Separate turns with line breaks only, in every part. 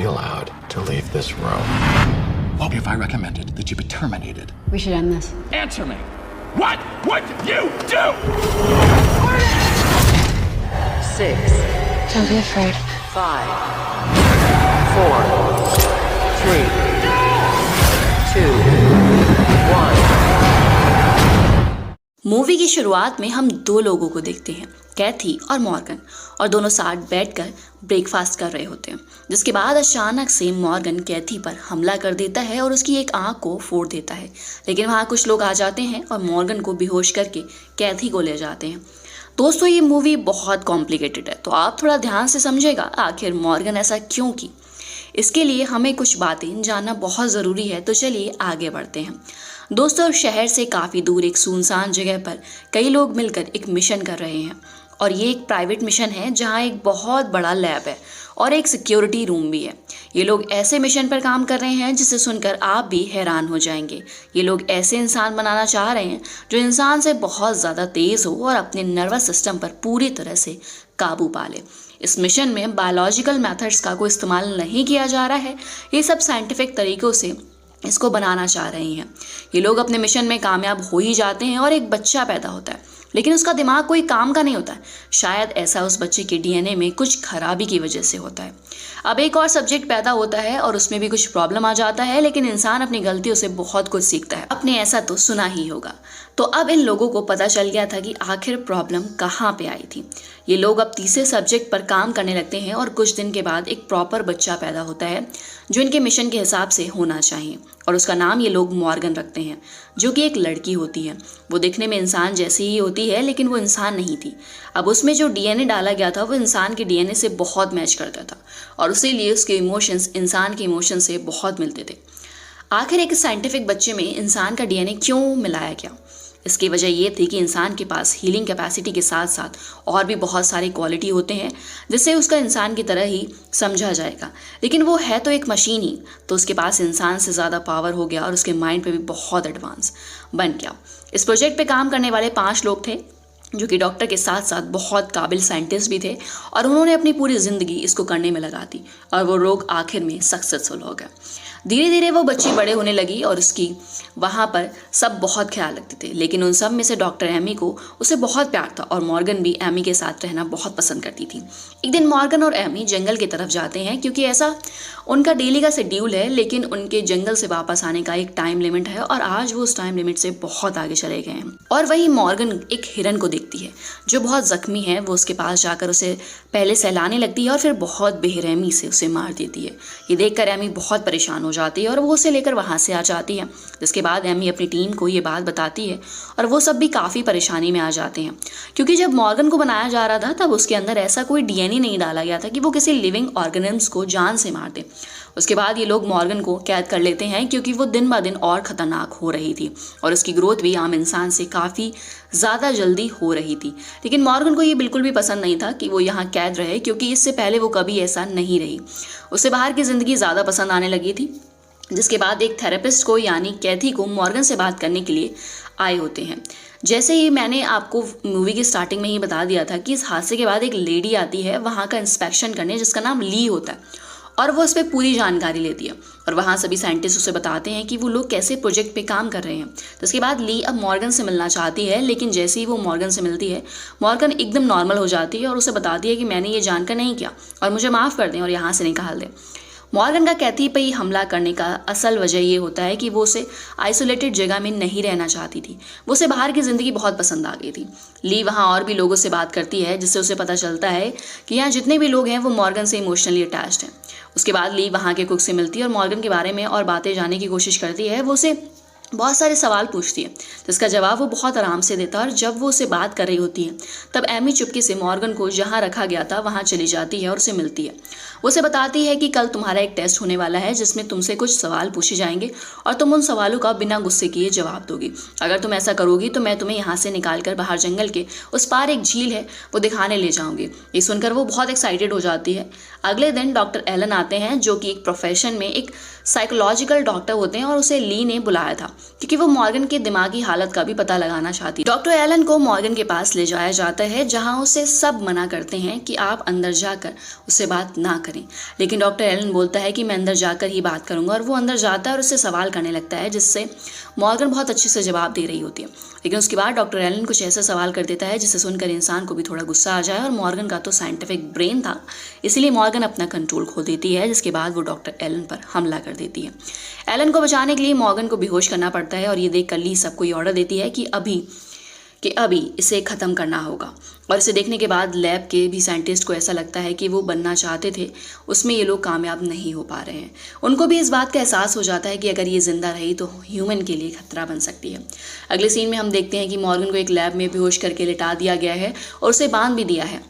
be allowed to leave this room.
What if I recommended that you be terminated?
We should end this.
Answer me! What would you do?
6,
Don't be afraid.
5, 4, 3, 2, 1.
Movie की शुरुआत में हम दो लोगों को देखते हैं, कैथी और मॉर्गन, और दोनों साथ बैठकर ब्रेकफास्ट कर रहे होते हैं। जिसके बाद अचानक से मॉर्गन कैथी पर हमला कर देता है और उसकी एक आंख को फोड़ देता है। लेकिन वहाँ कुछ लोग आ जाते हैं और मॉर्गन को बेहोश करके कैथी को ले जाते हैं। दोस्तों, ये मूवी बहुत कॉम्प्लिकेटेड है, तो आप थोड़ा ध्यान से समझेगा आखिर मॉर्गन ऐसा क्यों की। इसके लिए हमें कुछ बातें जानना बहुत ज़रूरी है, तो चलिए आगे बढ़ते हैं। दोस्तों, शहर से काफ़ी दूर एक सुनसान जगह पर कई लोग मिलकर एक मिशन कर रहे हैं, और ये एक प्राइवेट मिशन है जहाँ एक बहुत बड़ा लैब है और एक सिक्योरिटी रूम भी है। ये लोग ऐसे मिशन पर काम कर रहे हैं जिसे सुनकर आप भी हैरान हो जाएंगे। ये लोग ऐसे इंसान बनाना चाह रहे हैं जो इंसान से बहुत ज़्यादा तेज़ हो और अपने नर्वस सिस्टम पर पूरी तरह से काबू पा ले। इस मिशन में बायोलॉजिकल मेथड्स का कोई इस्तेमाल नहीं किया जा रहा है, ये सब साइंटिफिक तरीक़ों से इसको बनाना चाह रही हैं। ये लोग अपने मिशन में कामयाब हो ही जाते हैं और एक बच्चा पैदा होता है, लेकिन उसका दिमाग कोई काम का नहीं होता है। शायद ऐसा उस बच्चे के डीएनए में कुछ खराबी की वजह से होता है। अब एक और सब्जेक्ट पैदा होता है और उसमें भी कुछ प्रॉब्लम आ जाता है, लेकिन इंसान अपनी गलतियों से बहुत कुछ सीखता है। आपने ऐसा तो सुना ही होगा। तो अब इन लोगों को पता चल गया था कि आखिर प्रॉब्लम कहाँ पे आई थी। ये लोग अब तीसरे सब्जेक्ट पर काम करने लगते हैं और कुछ दिन के बाद एक प्रॉपर बच्चा पैदा होता है जो इनके मिशन के हिसाब से होना चाहिए, और उसका नाम ये लोग मॉर्गन रखते हैं, जो कि एक लड़की होती है। वो दिखने में इंसान जैसी ही होती है, लेकिन वो इंसान नहीं थी। अब उसमें जो डीएनए डाला गया था वो इंसान के डीएनए से बहुत मैच करता था, और इसीलिए उसके इमोशंस इंसान के इमोशन से बहुत मिलते थे। आखिर एक साइंटिफिक बच्चे में इंसान का डीएनए क्यों मिलाया गया? इसकी वजह ये थी कि इंसान के पास हीलिंग कैपेसिटी के साथ साथ और भी बहुत सारे क्वालिटी होते हैं जिससे उसका इंसान की तरह ही समझा जाएगा, लेकिन वो है तो एक मशीन ही, तो उसके पास इंसान से ज़्यादा पावर हो गया और उसके माइंड पे भी बहुत एडवांस बन गया। इस प्रोजेक्ट पे काम करने वाले 5 लोग थे जो कि डॉक्टर के साथ साथ बहुत काबिल साइंटिस्ट भी थे, और उन्होंने अपनी पूरी ज़िंदगी इसको करने में लगा दी, और वो लोग आखिर में सक्सेसफुल हो गए। धीरे धीरे वो बच्ची बड़े होने लगी और उसकी वहाँ पर सब बहुत ख्याल रखते थे, लेकिन उन सब में से डॉक्टर एमी को उसे बहुत प्यार था, और मॉर्गन भी एमी के साथ रहना बहुत पसंद करती थी। एक दिन मॉर्गन और एमी जंगल की तरफ जाते हैं, क्योंकि ऐसा उनका डेली का शेड्यूल है, लेकिन उनके जंगल से वापस आने का एक टाइम लिमिट है, और आज वो उस टाइम लिमिट से बहुत आगे चले गए हैं। और वहीं मॉर्गन एक हिरन को देखती है जो बहुत ज़ख्मी है। वो उसके पास जाकर उसे पहले सहलाने लगती है और फिर बहुत बेरहमी से उसे मार देती है। ये देखकर एमी बहुत परेशान हो जाती है और वो उसे लेकर वहाँ से आ जाती है। जिसके बाद एमी अपनी टीम को ये बात बताती है, और वो सब भी काफ़ी परेशानी में आ जाते हैं, क्योंकि जब मॉर्गन को बनाया जा रहा था तब उसके अंदर ऐसा कोई डीएनए नहीं डाला गया था कि वो किसी लिविंग ऑर्गेनिम्स को जान से मार दे। उसके बाद ये लोग मॉर्गन को कैद कर लेते हैं, क्योंकि वो दिन ब दिन और ख़तरनाक हो रही थी और उसकी ग्रोथ भी आम इंसान से काफ़ी ज़्यादा जल्दी हो रही थी। लेकिन मॉर्गन को ये बिल्कुल भी पसंद नहीं था कि वो यहाँ कैद रहे, क्योंकि इससे पहले वो कभी ऐसा नहीं रही। उसे बाहर की ज़िंदगी ज़्यादा पसंद आने लगी थी। जिसके बाद एक थेरेपिस्ट को यानी कैथी को मॉर्गन से बात करने के लिए आए होते हैं। जैसे ही मैंने आपको मूवी की स्टार्टिंग में ही बता दिया था कि इस हादसे के बाद एक लेडी आती है वहाँ का इंस्पेक्शन करने, जिसका नाम ली होता है, और वो उस पर पूरी जानकारी लेती है, और वहाँ सभी साइंटिस्ट उसे बताते हैं कि वो लोग कैसे प्रोजेक्ट पे काम कर रहे हैं। तो उसके बाद ली अब मॉर्गन से मिलना चाहती है, लेकिन जैसे ही वो मॉर्गन से मिलती है, मॉर्गन एकदम नॉर्मल हो जाती है और उसे बताती है कि मैंने ये जानकर नहीं किया और मुझे माफ़ कर दें और यहाँ से निकाल दें। मॉर्गन का कैथी पे ही हमला करने का असल वजह ये होता है कि वो उसे आइसोलेटेड जगह में नहीं रहना चाहती थी। वो उसे बाहर की ज़िंदगी बहुत पसंद आ गई थी। ली वहाँ और भी लोगों से बात करती है, जिससे उसे पता चलता है कि यहाँ जितने भी लोग हैं वो मॉर्गन से इमोशनली अटैच्ड हैं। उसके बाद ली वहाँ के कुक से मिलती है और मॉर्गन के बारे में और बातें जानने की कोशिश करती है। वो उसे बहुत सारे सवाल पूछती है, जिसका जवाब वो बहुत आराम से देता है, और जब वो उससे बात कर रही होती है तब एमी चुपके से मॉर्गन को जहाँ रखा गया था वहाँ चली जाती है और उसे मिलती है। वो उसे बताती है कि कल तुम्हारा एक टेस्ट होने वाला है जिसमें तुमसे कुछ सवाल पूछे जाएंगे और तुम उन सवालों का बिना गुस्से किए जवाब दोगी। अगर तुम ऐसा करोगी तो मैं तुम्हें यहाँ से निकाल कर बाहर जंगल के उस पार एक झील है वो दिखाने ले जाऊँगी। ये सुनकर वो बहुत एक्साइटेड हो जाती है। अगले दिन डॉक्टर एलन आते हैं, जो कि एक प्रोफेशन में एक साइकोलॉजिकल डॉक्टर होते हैं और उसे ली ने बुलाया था क्योंकि वो मॉर्गन की दिमागी हालत का भी पता लगाना चाहती। डॉक्टर एलन को मॉर्गन के पास ले जाया जाता है जहां उसे सब मना करते हैं कि आप अंदर जाकर उससे बात ना करें, लेकिन डॉक्टर एलन बोलता है कि मैं अंदर जाकर ही बात करूंगा और वो अंदर जाता है और उससे सवाल करने लगता है जिससे मॉर्गन बहुत अच्छे से जवाब दे रही होती है। लेकिन उसके बाद डॉक्टर एलन कुछ ऐसा सवाल कर देता है जिसे सुनकर इंसान को भी थोड़ा गुस्सा आ जाए और मॉर्गन का तो साइंटिफिक ब्रेन था, इसलिए मॉर्गन अपना कंट्रोल खो देती है, जिसके बाद वो डॉक्टर एलन पर हमला कर देती है। एलन को बचाने के लिए मॉर्गन को बेहोश करना पड़ता है और ये देखकर ली सबको ये ऑर्डर देती है कि अभी इसे ख़त्म करना होगा। और इसे देखने के बाद लैब के भी साइंटिस्ट को ऐसा लगता है कि वो बनना चाहते थे उसमें ये लोग कामयाब नहीं हो पा रहे हैं। उनको भी इस बात का एहसास हो जाता है कि अगर ये जिंदा रही तो ह्यूमन के लिए खतरा बन सकती है। अगले सीन में हम देखते हैं कि मॉर्गन को एक लैब में बेहोश करके लिटा दिया गया है और उसे बांध भी दिया है।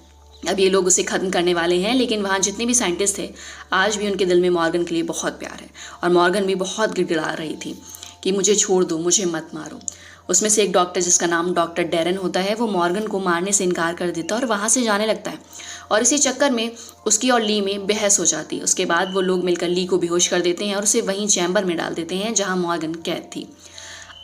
अब ये लोग उसे ख़त्म करने वाले हैं, लेकिन वहाँ जितने भी साइंटिस्ट थे आज भी उनके दिल में मॉर्गन के लिए बहुत प्यार है और मॉर्गन भी बहुत गिड़गिड़ा रही थी कि मुझे छोड़ दो, मुझे मत मारो। उसमें से एक डॉक्टर जिसका नाम डॉक्टर डैरन होता है वो मॉर्गन को मारने से इनकार कर देता है और वहाँ से जाने लगता है और इसी चक्कर में उसकी और ली में बहस हो जाती है। उसके बाद वो लोग मिलकर ली को बेहोश कर देते हैं और उसे वहीं चैम्बर में डाल देते हैं जहाँ मॉर्गन कैद थी।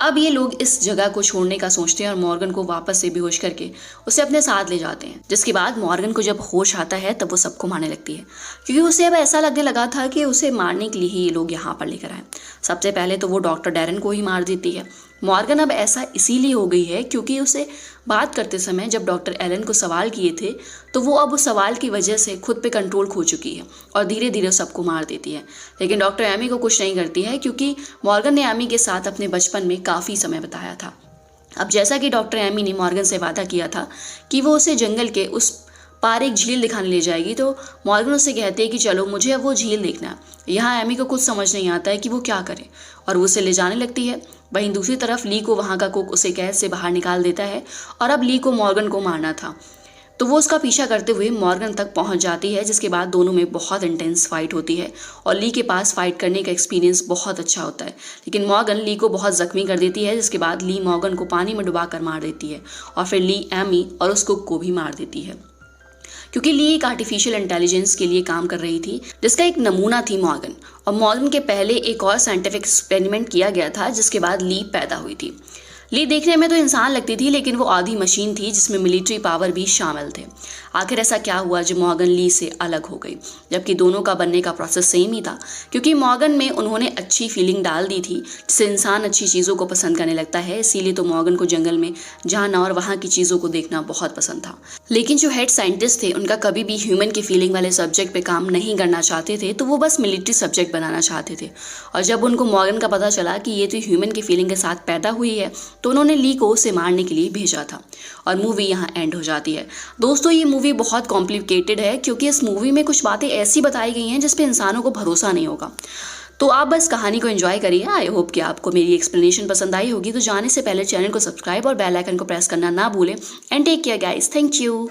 अब ये लोग इस जगह को छोड़ने का सोचते हैं और मॉर्गन को वापस से बेहोश करके उसे अपने साथ ले जाते हैं, जिसके बाद मॉर्गन को जब होश आता है तब वो सबको मारने लगती है क्योंकि उसे अब ऐसा लगने लगा था कि उसे मारने के लिए ही ये लोग यहाँ पर लेकर आए। सबसे पहले तो वो डॉक्टर डैरन को ही मार देती है। मॉर्गन अब ऐसा इसीलिए हो गई है क्योंकि उसे बात करते समय जब डॉक्टर एलन को सवाल किए थे तो वो अब उस सवाल की वजह से खुद पे कंट्रोल खो चुकी है और धीरे धीरे सबको मार देती है। लेकिन डॉक्टर एमी को कुछ नहीं करती है क्योंकि मॉर्गन ने एमी के साथ अपने बचपन में काफ़ी समय बिताया था। अब जैसा कि डॉक्टर एमी ने मॉर्गन से वादा किया था कि वो उसे जंगल के उस पार एक झील दिखाने ले जाएगी, तो मॉर्गन उससे कहते हैं कि चलो मुझे अब वो झील देखना है। यहाँ एमी को कुछ समझ नहीं आता है कि वो क्या करे और वो उसे ले जाने लगती है। वहीं दूसरी तरफ ली को वहाँ का कुक उसे कैद से बाहर निकाल देता है और अब ली को मॉर्गन को मारना था तो वो उसका पीछा करते हुए मॉर्गन तक पहुँच जाती है, जिसके बाद दोनों में बहुत इंटेंस फाइट होती है और ली के पास फाइट करने का एक्सपीरियंस बहुत अच्छा होता है। लेकिन मॉर्गन ली को बहुत ज़ख्मी कर देती है, जिसके बाद ली मॉर्गन को पानी में डुबा कर मार देती है और फिर ली एमी और उस कुक को भी मार देती है क्योंकि ली एक आर्टिफिशियल इंटेलिजेंस के लिए काम कर रही थी जिसका एक नमूना थी मॉर्गन। और मॉर्गन के पहले एक और साइंटिफिक एक्सपेरिमेंट किया गया था जिसके बाद ली पैदा हुई थी। ली देखने में तो इंसान लगती थी लेकिन वो आधी मशीन थी जिसमें मिलिट्री पावर भी शामिल थे। आखिर ऐसा क्या हुआ जो मॉर्गन ली से अलग हो गई, जबकि दोनों का बनने का प्रोसेस सेम ही था क्योंकि मॉर्गन में उन्होंने अच्छी फीलिंग डाल दी थी जिससे इंसान अच्छी चीज़ों को पसंद करने लगता है। इसीलिए तो मॉर्गन को जंगल में जाना और वहाँ की चीज़ों को देखना बहुत पसंद था। लेकिन जो हेड साइंटिस्ट थे उनका कभी भी ह्यूमन की फीलिंग वाले सब्जेक्ट पे काम नहीं करना चाहते थे, तो वो बस मिलिट्री सब्जेक्ट बनाना चाहते थे। और जब उनको मॉर्गन का पता चला कि ये तो ह्यूमन की फीलिंग के साथ पैदा हुई है तो उन्होंने ली को उसे मारने के लिए भेजा था और मूवी यहाँ एंड हो जाती है। दोस्तों ये मूवी बहुत कॉम्प्लिकेटेड है क्योंकि इस मूवी में कुछ बातें ऐसी बताई गई हैं जिस पे इंसानों को भरोसा नहीं होगा। तो आप बस कहानी को एंजॉय करिए। आई होप कि आपको मेरी एक्सप्लेनेशन पसंद आई होगी। तो जाने से पहले चैनल को सब्सक्राइब और बेल आइकन को प्रेस करना ना भूलें। And take care guys, thank you.